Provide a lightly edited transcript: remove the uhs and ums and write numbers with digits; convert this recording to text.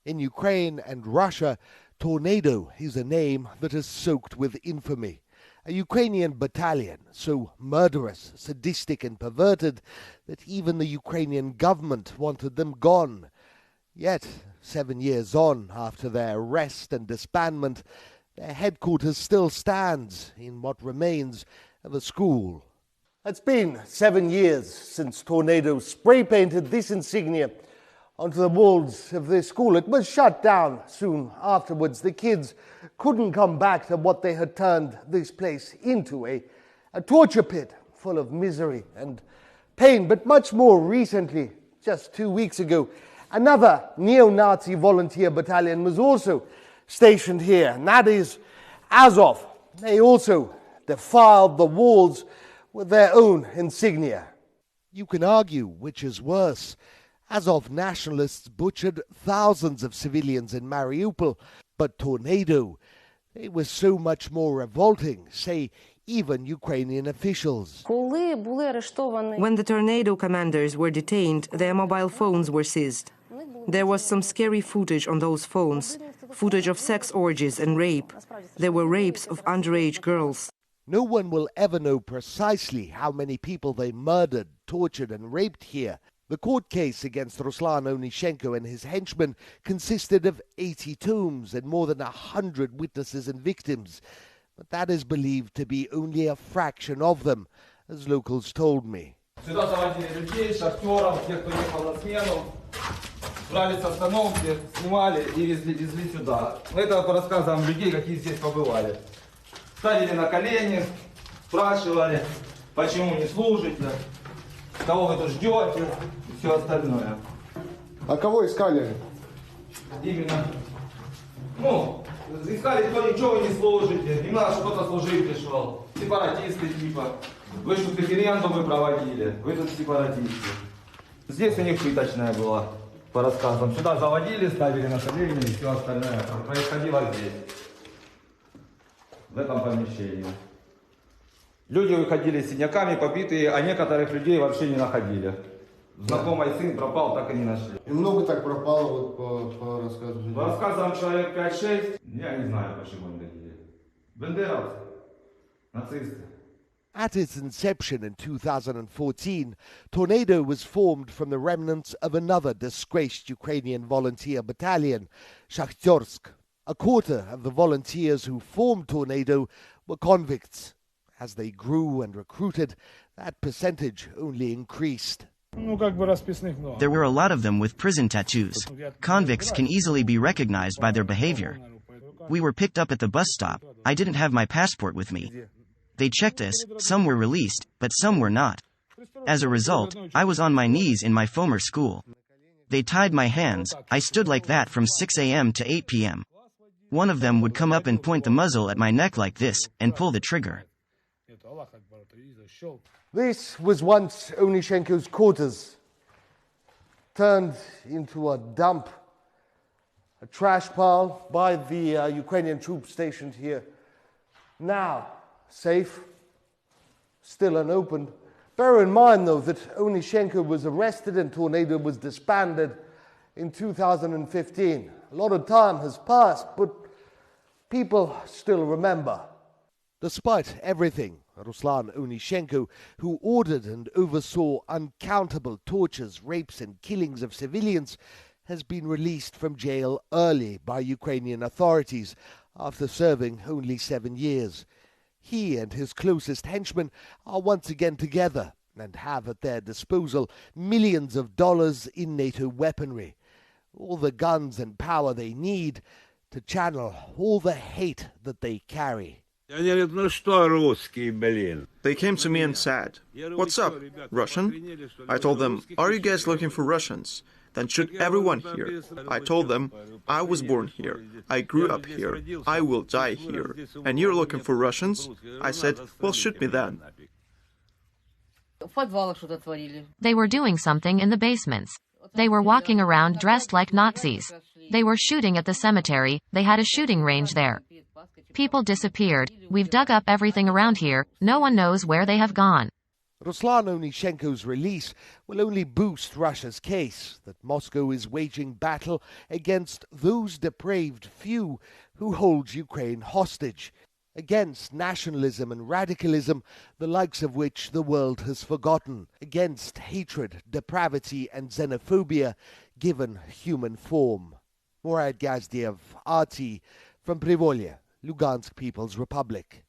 In Ukraine and Russia, Tornado is a name that is soaked with infamy. A Ukrainian battalion so murderous, sadistic and perverted that even the Ukrainian government wanted them gone. Yet, 7 years on after their arrest and disbandment, their headquarters still stands in what remains of a school. It's been 7 years since Tornado spray-painted this insignia onto the walls of their school. It was shut down soon afterwards. The kids couldn't come back to what they had turned this place into, a torture pit full of misery and pain. But much more recently, just 2 weeks ago, another neo-Nazi volunteer battalion was also stationed here, and that is Azov. They also defiled the walls with their own insignia. You can argue which is worse. Azov nationalists butchered thousands of civilians in Mariupol, but Tornado, they were so much more revolting, say even Ukrainian officials. When the Tornado commanders were detained, their mobile phones were seized. There was some scary footage on those phones, footage of sex orgies and rape. There were rapes of underage girls. No one will ever know precisely how many people they murdered, tortured and raped here. The court case against Ruslan Onishenko and his henchmen consisted of 80 tomes and more than 100 witnesses and victims. But that is believed to be only a fraction of them, as locals told me. Сюда заводили людей, шахтеров, тех, кто ехал на смену, брали с остановки, снимали и везли сюда. Это по рассказам людей, какие здесь побывали. Ставили на колени, спрашивали, почему не служите, кого вы тут ждете и все остальное. А кого искали? Именно. Искали, кто ничего вы не служите, им надо, чтобы кто-то служить пришел. Сепаратисты типа. Вы что, референдумы проводили, вы тут сепаратисты. Здесь у них пыточная была, по рассказам. Сюда заводили, ставили на колени и все остальное. Происходило здесь, в этом помещении. Люди выходили с синяками, побитые, а некоторых людей вообще не находили. Знакомый сын пропал, так и не нашли. И много так пропало вот по рассказам? По рассказам человек 5-6, я не знаю, почему они такие. Бендеровцы, нацисты. At its inception in 2014, Tornado was formed from the remnants of another disgraced Ukrainian volunteer battalion, Shakhtersk. A quarter of the volunteers who formed Tornado were convicts. As they grew and recruited, that percentage only increased. There were a lot of them with prison tattoos. Convicts can easily be recognized by their behavior. We were picked up at the bus stop. I didn't have my passport with me. They checked us, some were released, but some were not. As a result, I was on my knees in my former school. They tied my hands, I stood like that from 6 a.m. to 8 p.m. One of them would come up and point the muzzle at my neck like this, and pull the trigger. This was once Onishenko's quarters, turned into a dump, a trash pile by the Ukrainian troops stationed here. Now, safe, still unopened. Bear in mind, though, that Onishenko was arrested and Tornado was disbanded in 2015. A lot of time has passed, but people still remember. Despite everything, Ruslan Onishenko, who ordered and oversaw uncountable tortures, rapes and killings of civilians, has been released from jail early by Ukrainian authorities after serving only 7 years. He and his closest henchmen are once again together and have at their disposal millions of dollars in NATO weaponry, all the guns and power they need to channel all the hate that they carry. They came to me and said, "What's up, Russian?" I told them, "Are you guys looking for Russians? Then shoot everyone here." I told them, "I was born here, I grew up here, I will die here, and you're looking for Russians?" I said, "Well, shoot me then." They were doing something in the basements. They were walking around dressed like Nazis. They were shooting at the cemetery, they had a shooting range there. People disappeared, we've dug up everything around here, no one knows where they have gone. Ruslan Onishenko's release will only boost Russia's case that Moscow is waging battle against those depraved few who hold Ukraine hostage, against nationalism and radicalism, the likes of which the world has forgotten, against hatred, depravity and xenophobia given human form. Murad Gazdiev, RT, from Privolye, Lugansk People's Republic.